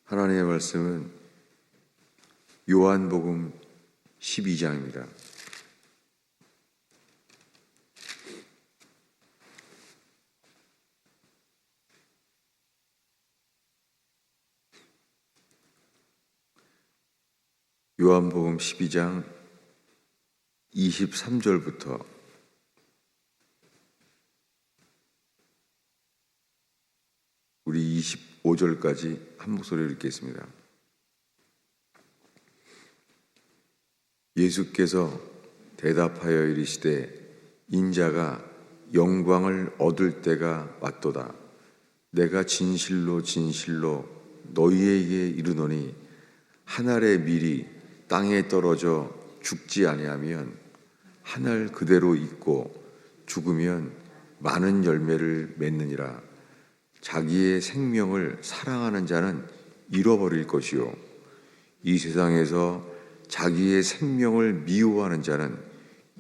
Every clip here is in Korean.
하나님의 말씀은 요한복음 12장입니다. 요한복음 12장 23절부터 우리 25절까지 한 목소리로 읽겠습니다. 예수께서 대답하여 이르시되 인자가 영광을 얻을 때가 왔도다. 내가 진실로 진실로 너희에게 이르노니 한 알의 밀이 땅에 떨어져 죽지 아니하면 한 알 그대로 있고 죽으면 많은 열매를 맺느니라. 자기의 생명을 사랑하는 자는 잃어버릴 것이요 이 세상에서 자기의 생명을 미워하는 자는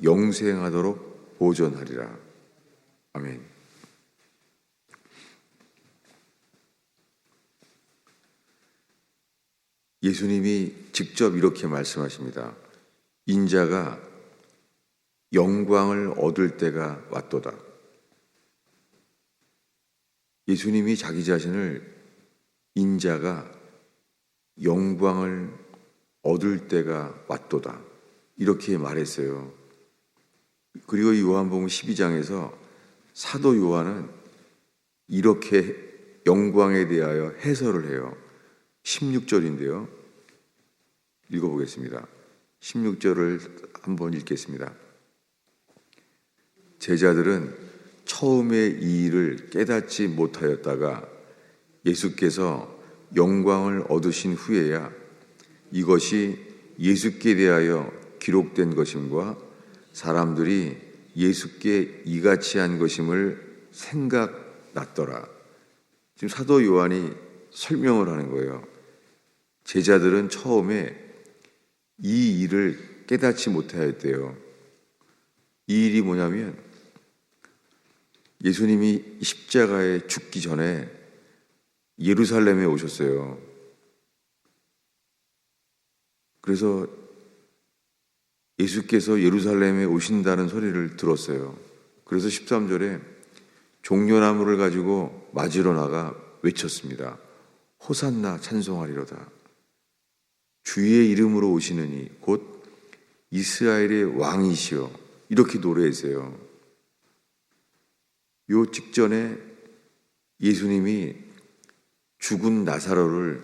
영생하도록 보존하리라. 아멘. 예수님이 직접 이렇게 말씀하십니다. 인자가 영광을 얻을 때가 왔도다. 예수님이 자기 자신을 인자가 영광을 얻을 때가 왔도다 이렇게 말했어요. 그리고 이 요한복음 12장에서 사도 요한은 이렇게 영광에 대하여 해설을 해요. 16절인데요. 읽어보겠습니다. 16절을 한번 읽겠습니다. 제자들은 처음에 이 일을 깨닫지 못하였다가 예수께서 영광을 얻으신 후에야 이것이 예수께 대하여 기록된 것임과 사람들이 예수께 이같이 한 것임을 생각났더라. 지금 사도 요한이 설명을 하는 거예요. 제자들은 처음에 이 일을 깨닫지 못하였대요. 이 일이 뭐냐면 예수님이 십자가에 죽기 전에 예루살렘에 오셨어요. 그래서 예수께서 예루살렘에 오신다는 소리를 들었어요. 그래서 13절에 종려나무를 가지고 맞으러 나가 외쳤습니다. 호산나 찬송하리로다. 주의 이름으로 오시느니 곧 이스라엘의 왕이시여. 이렇게 노래했어요. 요 직전에 예수님이 죽은 나사로를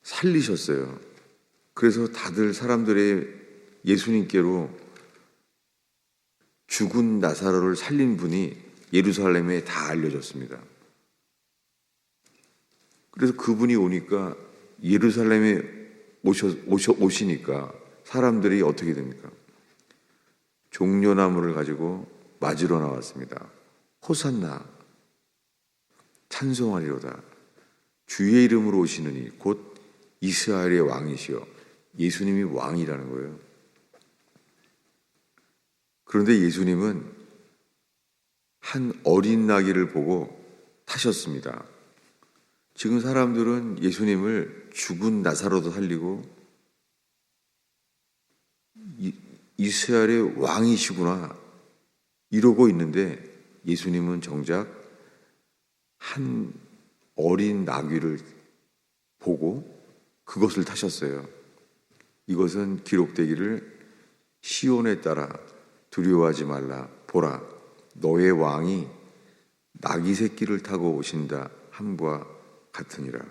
살리셨어요. 그래서 다들 사람들의 예수님께로 죽은 나사로를 살린 분이 예루살렘에 다 알려졌습니다. 그래서 그분이 오니까 예루살렘에 오시니까 사람들이 어떻게 됩니까? 종려나무를 가지고 맞으러 나왔습니다. 호산나 찬송하리로다. 주의 이름으로 오시느니 곧 이스라엘의 왕이시여. 예수님이 왕이라는 거예요. 그런데 예수님은 한 어린 나귀를 보고 타셨습니다. 지금 사람들은 예수님을 죽은 나사로도 살리고 이스라엘의 왕이시구나 이러고 있는데 예수님은 정작 한 어린 나귀를 보고 그것을 타셨어요. 이것은 기록되기를 시온에 따라 두려워하지 말라. 보라, 너의 왕이 나귀 새끼를 타고 오신다 함과 같으니라.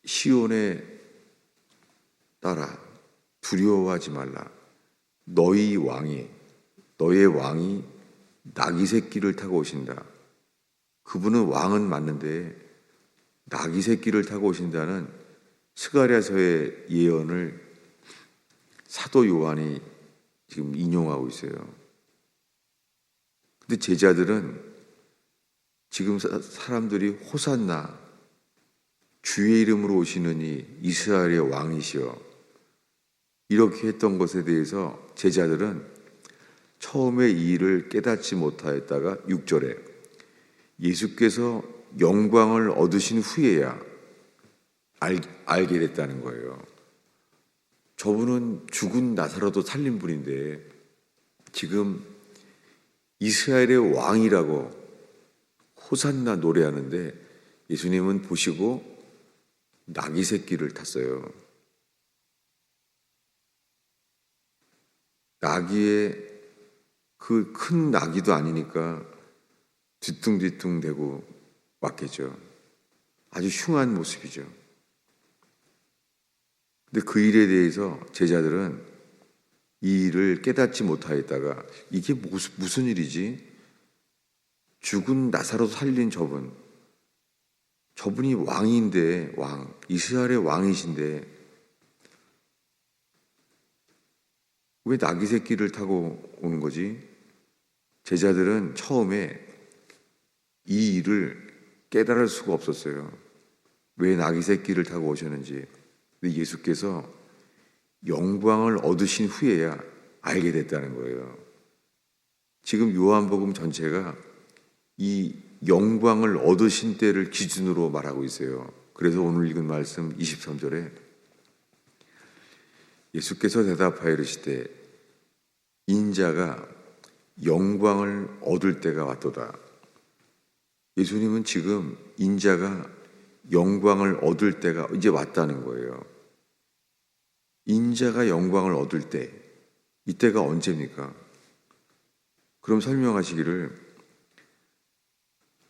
시온에 따라 두려워하지 말라. 너의 왕이 나귀 새끼를 타고 오신다. 그분은 왕은 맞는데 나귀 새끼를 타고 오신다는 스가랴서의 예언을 사도 요한이 지금 인용하고 있어요. 근데 제자들은 지금 사람들이 호산나 주의 이름으로 오시느니 이스라엘의 왕이시여 이렇게 했던 것에 대해서 제자들은 처음에 이 일을 깨닫지 못하였다가 6절에 예수께서 영광을 얻으신 후에야 알게 됐다는 거예요. 저분은 죽은 나사로도 살린 분인데 지금 이스라엘의 왕이라고 호산나 노래하는데 예수님은 보시고 나귀 새끼를 탔어요. 나귀의 그 큰 나귀도 아니니까 뒤뚱뒤뚱 대고 왔겠죠. 아주 흉한 모습이죠. 근데 그 일에 대해서 제자들은 이 일을 깨닫지 못하였다가 이게 무슨 일이지? 죽은 나사로 살린 저분이 왕인데, 이스라엘의 왕이신데 왜 나귀 새끼를 타고 오는 거지? 제자들은 처음에 이 일을 깨달을 수가 없었어요. 왜 나귀 새끼를 타고 오셨는지. 근데 예수께서 영광을 얻으신 후에야 알게 됐다는 거예요. 지금 요한복음 전체가 이 영광을 얻으신 때를 기준으로 말하고 있어요. 그래서 오늘 읽은 말씀 23절에 예수께서 대답하여 이르시되 인자가 영광을 얻을 때가 왔도다. 예수님은 지금 인자가 영광을 얻을 때가 이제 왔다는 거예요. 인자가 영광을 얻을 때, 이때가 언제입니까? 그럼 설명하시기를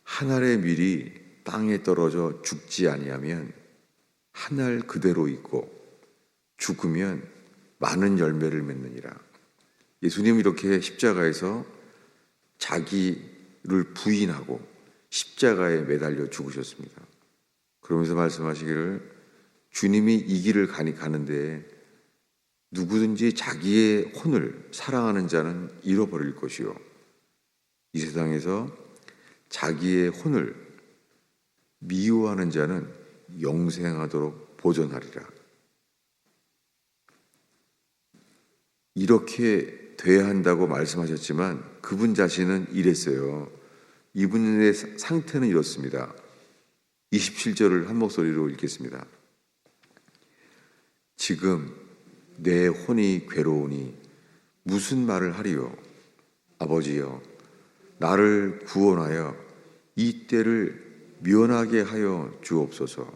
한 알의 밀이 땅에 떨어져 죽지 아니하면 한 알 그대로 있고 죽으면 많은 열매를 맺느니라. 예수님은 이렇게 십자가에서 자기를 부인하고 십자가에 매달려 죽으셨습니다. 그러면서 말씀하시기를 주님이 이 길을 가는데 누구든지 자기의 혼을 사랑하는 자는 잃어버릴 것이요 이 세상에서 자기의 혼을 미워하는 자는 영생하도록 보존하리라. 이렇게 돼야 한다고 말씀하셨지만 그분 자신은 이랬어요. 이분의 상태는 이렇습니다. 27절을 한 목소리로 읽겠습니다. 지금 내 혼이 괴로우니 무슨 말을 하리요? 아버지여, 나를 구원하여 이 때를 면하게 하여 주옵소서.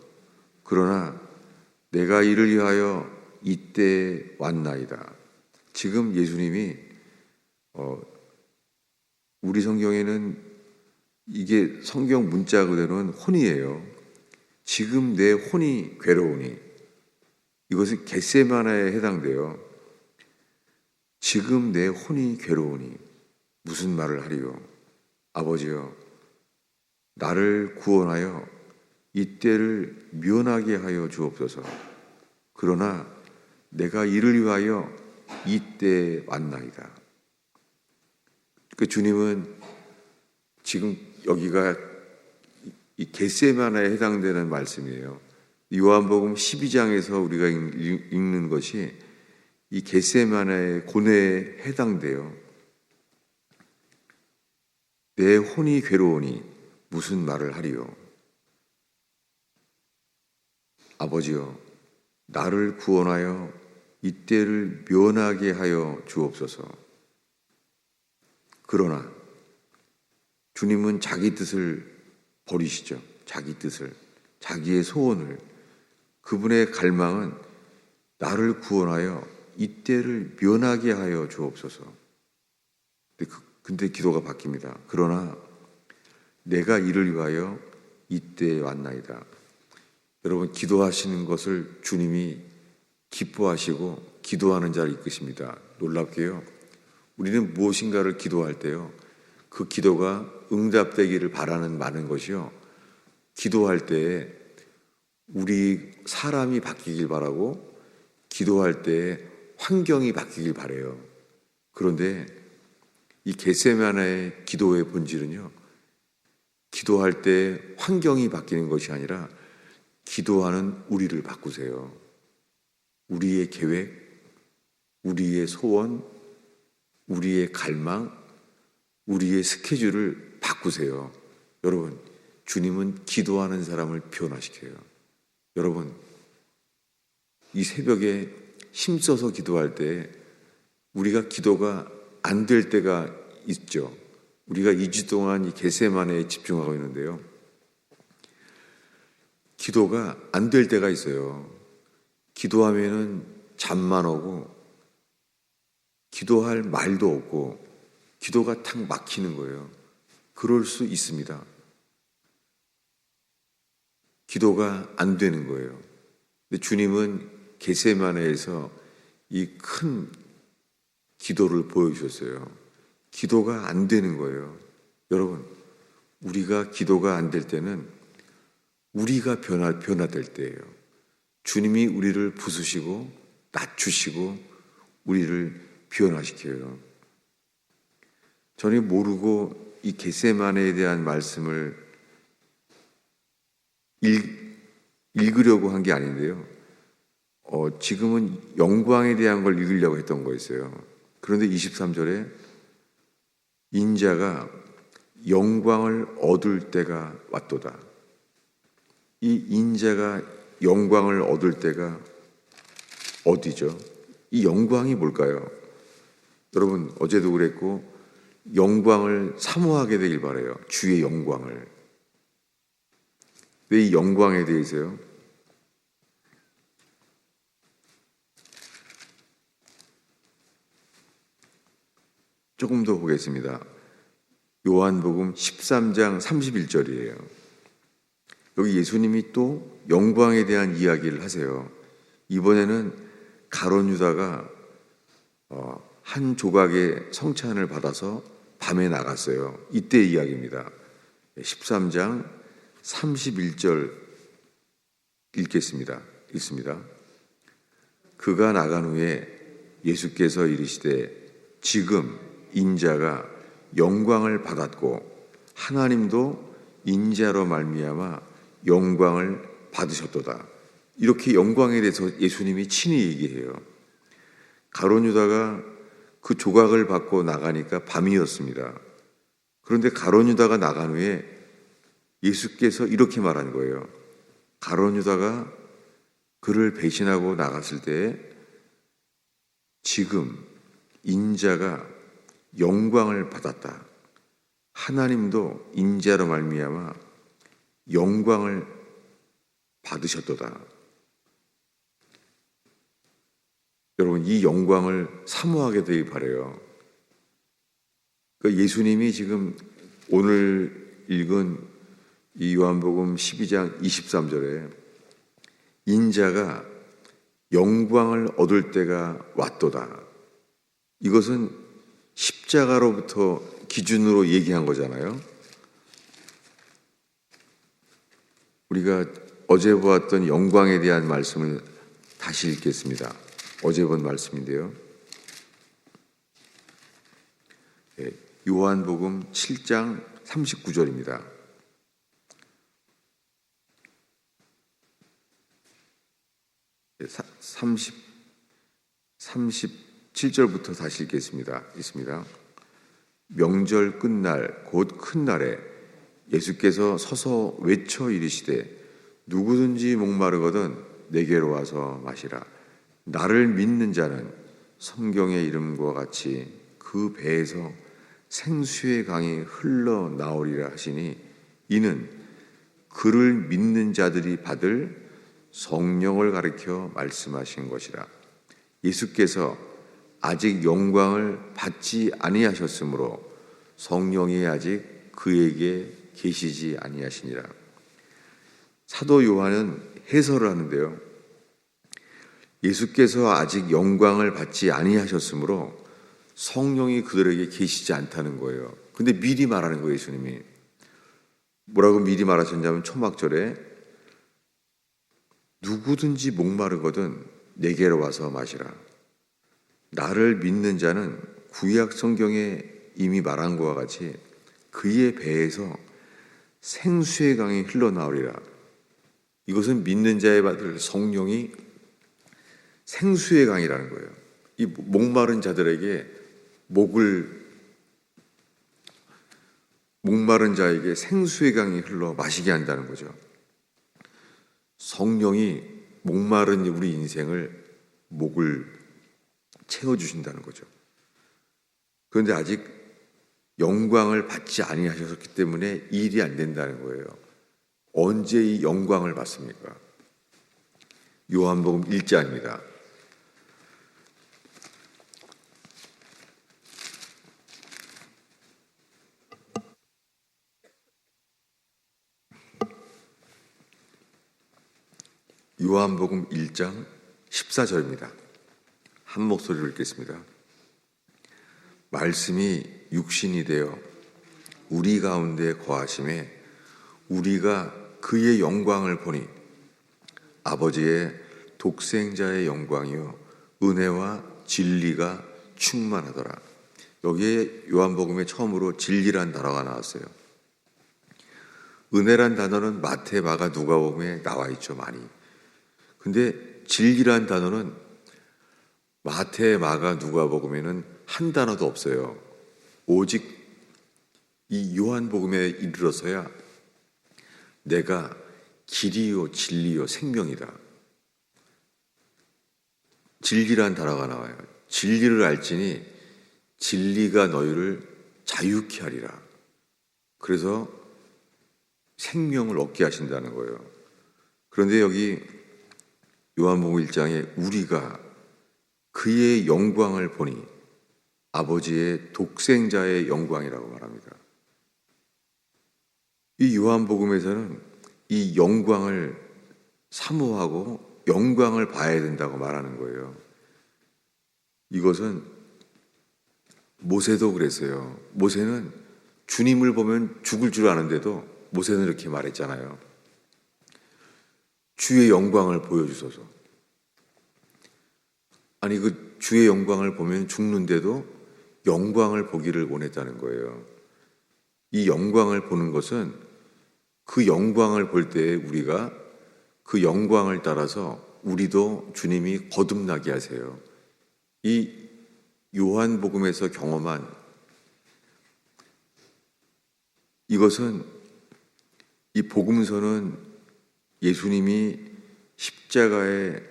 그러나 내가 이를 위하여 이때에 왔나이다. 지금 예수님이 우리 성경에는 이게 성경 문자 그대로는 혼이에요. 지금 내 혼이 괴로우니 이것은 겟세마나에 해당돼요. 지금 내 혼이 괴로우니 무슨 말을 하리요? 아버지여, 나를 구원하여 이때를 면하게 하여 주옵소서. 그러나 내가 이를 위하여 이때에 왔나이다. 그 주님은 지금 여기가 이 겟세마나에 해당되는 말씀이에요. 요한복음 12장에서 우리가 읽는 것이 이 겟세마나의 고뇌에 해당돼요. 내 혼이 괴로우니 무슨 말을 하리요? 아버지여, 나를 구원하여 이때를 면하게 하여 주옵소서. 그러나 주님은 자기 뜻을 버리시죠. 자기 뜻을, 자기의 소원을. 그분의 갈망은 나를 구원하여 이때를 면하게 하여 주옵소서. 근데 기도가 바뀝니다. 그러나 내가 이를 위하여 이때에 왔나이다. 여러분, 기도하시는 것을 주님이 기뻐하시고 기도하는 자를 이끄십니다. 놀랍게요. 우리는 무엇인가를 기도할 때요, 그 기도가 응답되기를 바라는 많은 것이요, 기도할 때 우리 사람이 바뀌길 바라고 기도할 때 환경이 바뀌길 바라요. 그런데 이 겟세마나의 기도의 본질은요, 기도할 때 환경이 바뀌는 것이 아니라 기도하는 우리를 바꾸세요. 우리의 계획, 우리의 소원, 우리의 갈망, 우리의 스케줄을 바꾸세요. 여러분, 주님은 기도하는 사람을 변화시켜요. 여러분, 이 새벽에 힘써서 기도할 때 우리가 기도가 안 될 때가 있죠. 우리가 2주 동안 이 겟세마네에 집중하고 있는데요. 기도가 안 될 때가 있어요. 기도하면은 잠만 오고 기도할 말도 없고 기도가 탁 막히는 거예요. 그럴 수 있습니다. 기도가 안 되는 거예요. 근데 주님은 겟세마네에서 이 큰 기도를 보여주셨어요. 기도가 안 되는 거예요. 여러분, 우리가 기도가 안 될 때는 우리가 변화될 때예요. 주님이 우리를 부수시고 낮추시고 우리를 변화시켜요. 저는 모르고 이 겟세마네에 대한 말씀을 읽으려고 한 게 아닌데요. 지금은 영광에 대한 걸 읽으려고 했던 거였어요. 그런데 23절에 인자가 영광을 얻을 때가 왔도다. 이 인자가 영광을 얻을 때가 어디죠? 이 영광이 뭘까요? 여러분, 어제도 그랬고 영광을 사모하게 되길 바라요. 주의 영광을. 왜 이 영광에 대해서요? 조금 더 보겠습니다. 요한복음 13장 31절이에요. 여기 예수님이 또 영광에 대한 이야기를 하세요. 이번에는 가룟 유다가 한 조각의 성찬을 받아서 밤에 나갔어요. 이때 이야기입니다. 13장 31절 읽습니다. 그가 나간 후에 예수께서 이르시되 지금 인자가 영광을 받았고 하나님도 인자로 말미암아 영광을 받으셨도다. 이렇게 영광에 대해서 예수님이 친히 얘기해요. 가룟 유다가 그 조각을 받고 나가니까 밤이었습니다. 그런데 가룟 유다가 나간 후에 예수께서 이렇게 말한 거예요. 가룟 유다가 그를 배신하고 나갔을 때 지금 인자가 영광을 받았다. 하나님도 인자로 말미암아 영광을 받으셨도다. 여러분, 이 영광을 사모하게 되길 바라요. 그러니까 예수님이 지금 오늘 읽은 이 요한복음 12장 23절에 인자가 영광을 얻을 때가 왔도다. 이것은 십자가로부터 기준으로 얘기한 거잖아요. 우리가 어제 보았던 영광에 대한 말씀을 다시 읽겠습니다. 어제 본 말씀인데요. 요한복음 7장 39절입니다. 37절부터 다시 읽겠습니다. 있습니다. 명절 끝날 곧 큰 날에 예수께서 서서 외쳐 이르시되 누구든지 목마르거든 내게로 와서 마시라. 나를 믿는 자는 성경의 이름과 같이 그 배에서 생수의 강이 흘러나오리라 하시니 이는 그를 믿는 자들이 받을 성령을 가리켜 말씀하신 것이라. 예수께서 아직 영광을 받지 아니하셨으므로 성령이 아직 그에게 계시지 아니하시니라. 사도 요한은 해설을 하는데요. 예수께서 아직 영광을 받지 아니하셨으므로 성령이 그들에게 계시지 않다는 거예요. 근데 미리 말하는 거예요, 예수님이. 뭐라고 미리 말하셨냐면 초막절에 누구든지 목마르거든 내게로 와서 마시라. 나를 믿는 자는 구약 성경에 이미 말한 것과 같이 그의 배에서 생수의 강이 흘러나오리라. 이것은 믿는 자에 받을 성령이 생수의 강이라는 거예요. 이 목마른 자들에게 목을 목마른 자에게 생수의 강이 흘러 마시게 한다는 거죠. 성령이 목마른 우리 인생을 목을 채워주신다는 거죠. 그런데 아직 영광을 받지 아니하셨기 때문에 이 일이 안 된다는 거예요. 언제 이 영광을 받습니까? 요한복음 1장입니다. 요한복음 1장 14절입니다. 한 목소리로 읽겠습니다. 말씀이 육신이 되어 우리 가운데 거하심에 우리가 그의 영광을 보니 아버지의 독생자의 영광이요 은혜와 진리가 충만하더라. 여기에 요한복음에 처음으로 진리란 단어가 나왔어요. 은혜란 단어는 마태, 마가, 누가복음에 나와 있죠, 많이. 근데 진리란 단어는 마태, 마가, 누가복음에는 한 단어도 없어요. 오직 이 요한복음에 이르러서야 내가 길이요 진리요 생명이다. 진리란 단어가 나와요. 진리를 알지니 진리가 너희를 자유케 하리라. 그래서 생명을 얻게 하신다는 거예요. 그런데 여기 요한복음 1장에 우리가 그의 영광을 보니 아버지의 독생자의 영광이라고 말합니다. 이 요한복음에서는 이 영광을 사모하고 영광을 봐야 된다고 말하는 거예요. 이것은 모세도 그랬어요. 모세는 주님을 보면 죽을 줄 아는데도 모세는 이렇게 말했잖아요. 주의 영광을 보여주소서. 아니 그 주의 영광을 보면 죽는데도 영광을 보기를 원했다는 거예요. 이 영광을 보는 것은 그 영광을 볼 때 우리가 그 영광을 따라서 우리도 주님이 거듭나게 하세요. 이 요한복음에서 경험한 이것은 이 복음서는 예수님이 십자가에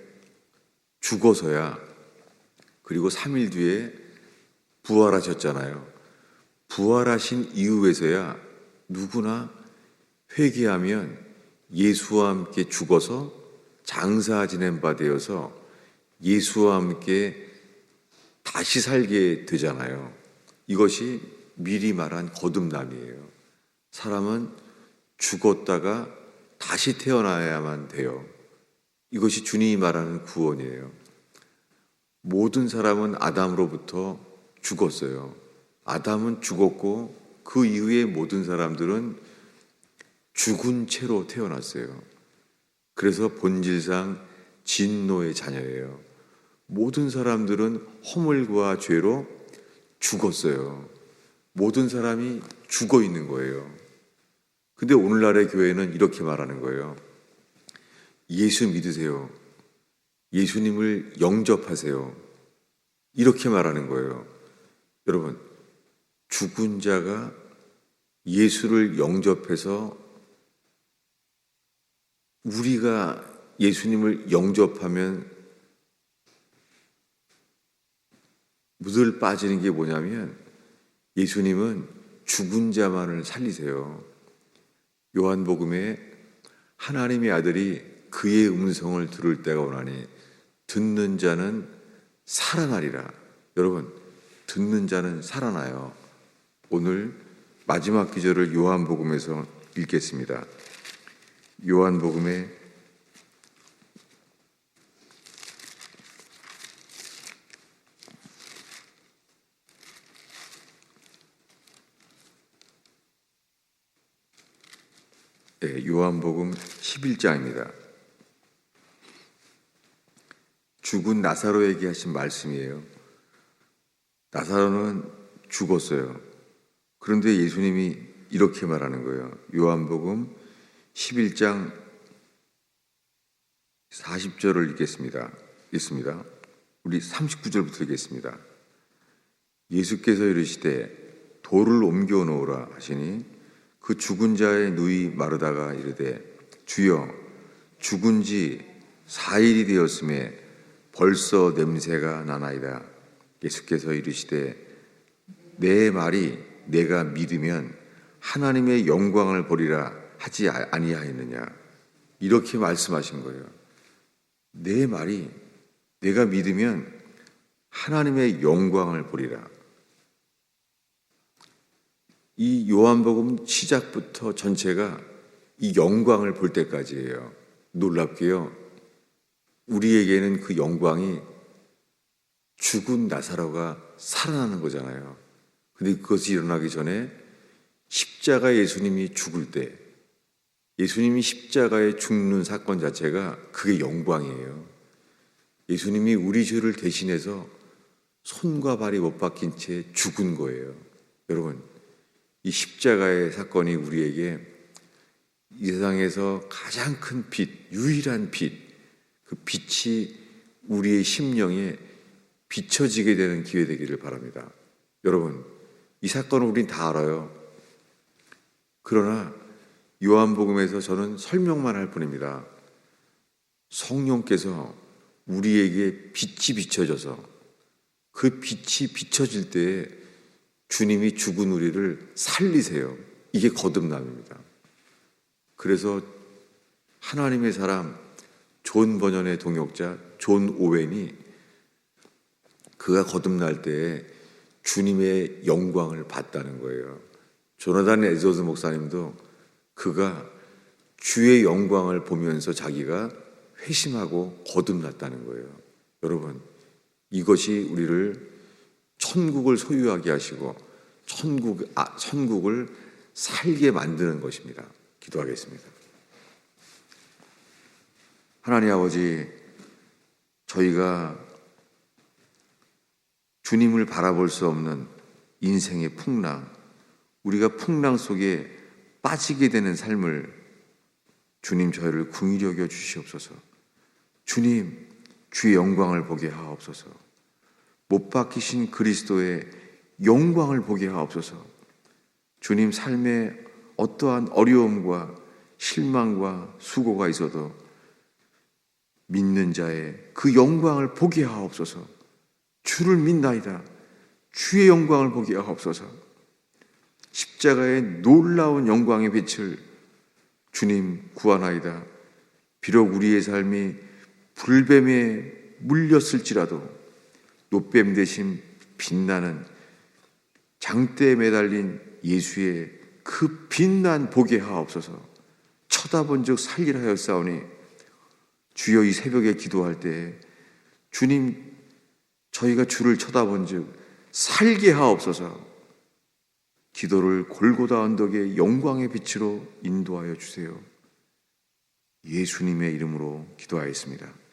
죽어서야 그리고 3일 뒤에 부활하셨잖아요. 부활하신 이후에서야 누구나 회개하면 예수와 함께 죽어서 장사 지낸 바 되어서 예수와 함께 다시 살게 되잖아요. 이것이 미리 말한 거듭남이에요. 사람은 죽었다가 다시 태어나야만 돼요. 이것이 주님이 말하는 구원이에요. 모든 사람은 아담으로부터 죽었어요. 아담은 죽었고 그 이후에 모든 사람들은 죽은 채로 태어났어요. 그래서 본질상 진노의 자녀예요. 모든 사람들은 허물과 죄로 죽었어요. 모든 사람이 죽어 있는 거예요. 근데 오늘날의 교회는 이렇게 말하는 거예요. 예수 믿으세요. 예수님을 영접하세요. 이렇게 말하는 거예요. 여러분, 죽은 자가 예수를 영접해서 우리가 예수님을 영접하면 묻을 빠지는 게 뭐냐면 예수님은 죽은 자만을 살리세요. 요한복음에 하나님의 아들이 그의 음성을 들을 때가 오나니 듣는 자는 살아나리라. 여러분, 듣는 자는 살아나요. 오늘 마지막 기절을 요한복음에서 읽겠습니다. 요한복음에 요한복음 11장입니다. 죽은 나사로에게 하신 말씀이에요. 나사로는 죽었어요. 그런데 예수님이 이렇게 말하는 거예요. 요한복음 11장 40절을 읽겠습니다. 읽습니다. 우리 39절부터 읽겠습니다. 예수께서 이르시되 돌을 옮겨 놓으라 하시니 그 죽은 자의 누이 마르다가 이르되 주여 죽은 지 4일이 되었음에 벌써 냄새가 나나이다. 예수께서 이르시되 내 말이 내가 믿으면 하나님의 영광을 보리라 하지 아니하였느냐. 이렇게 말씀하신 거예요. 내 말이 내가 믿으면 하나님의 영광을 보리라. 이 요한복음 시작부터 전체가 이 영광을 볼 때까지예요. 놀랍게요. 우리에게는 그 영광이 죽은 나사로가 살아나는 거잖아요. 근데 그것이 일어나기 전에 십자가 예수님이 죽을 때, 예수님이 십자가에 죽는 사건 자체가 그게 영광이에요. 예수님이 우리 죄를 대신해서 손과 발이 못 박힌 채 죽은 거예요. 여러분, 이 십자가의 사건이 우리에게 이 세상에서 가장 큰 빛, 유일한 빛, 그 빛이 우리의 심령에 비춰지게 되는 기회 되기를 바랍니다. 여러분, 이 사건을 우린 다 알아요. 그러나 요한복음에서 저는 설명만 할 뿐입니다. 성령께서 우리에게 빛이 비춰져서 그 빛이 비춰질 때에 주님이 죽은 우리를 살리세요. 이게 거듭남입니다. 그래서 하나님의 사람 존 버년의 동역자 존 오웬이 그가 거듭날 때에 주님의 영광을 봤다는 거예요. 조나단 에드워드 목사님도 그가 주의 영광을 보면서 자기가 회심하고 거듭났다는 거예요. 여러분, 이것이 우리를 천국을 소유하게 하시고 천국을 살게 만드는 것입니다. 기도하겠습니다. 하나님 아버지, 저희가 주님을 바라볼 수 없는 인생의 풍랑, 우리가 풍랑 속에 빠지게 되는 삶을 주님 저희를 긍휼히 여겨 주시옵소서. 주님, 주의 영광을 보게 하옵소서. 못 박히신 그리스도의 영광을 보게 하옵소서. 주님, 삶에 어떠한 어려움과 실망과 수고가 있어도 믿는 자의 그 영광을 보게 하옵소서. 주를 믿나이다. 주의 영광을 보게 하옵소서. 십자가의 놀라운 영광의 빛을 주님 구하나이다. 비록 우리의 삶이 불뱀에 물렸을지라도 노뱀 대신 빛나는 장대에 매달린 예수의 그 빛난 보게 하옵소서. 쳐다본 즉 살리라 하였사오니 주여, 이 새벽에 기도할 때 주님, 저희가 주를 쳐다본 즉 살게 하옵소서. 기도를 골고다 언덕의 영광의 빛으로 인도하여 주세요. 예수님의 이름으로 기도하였습니다.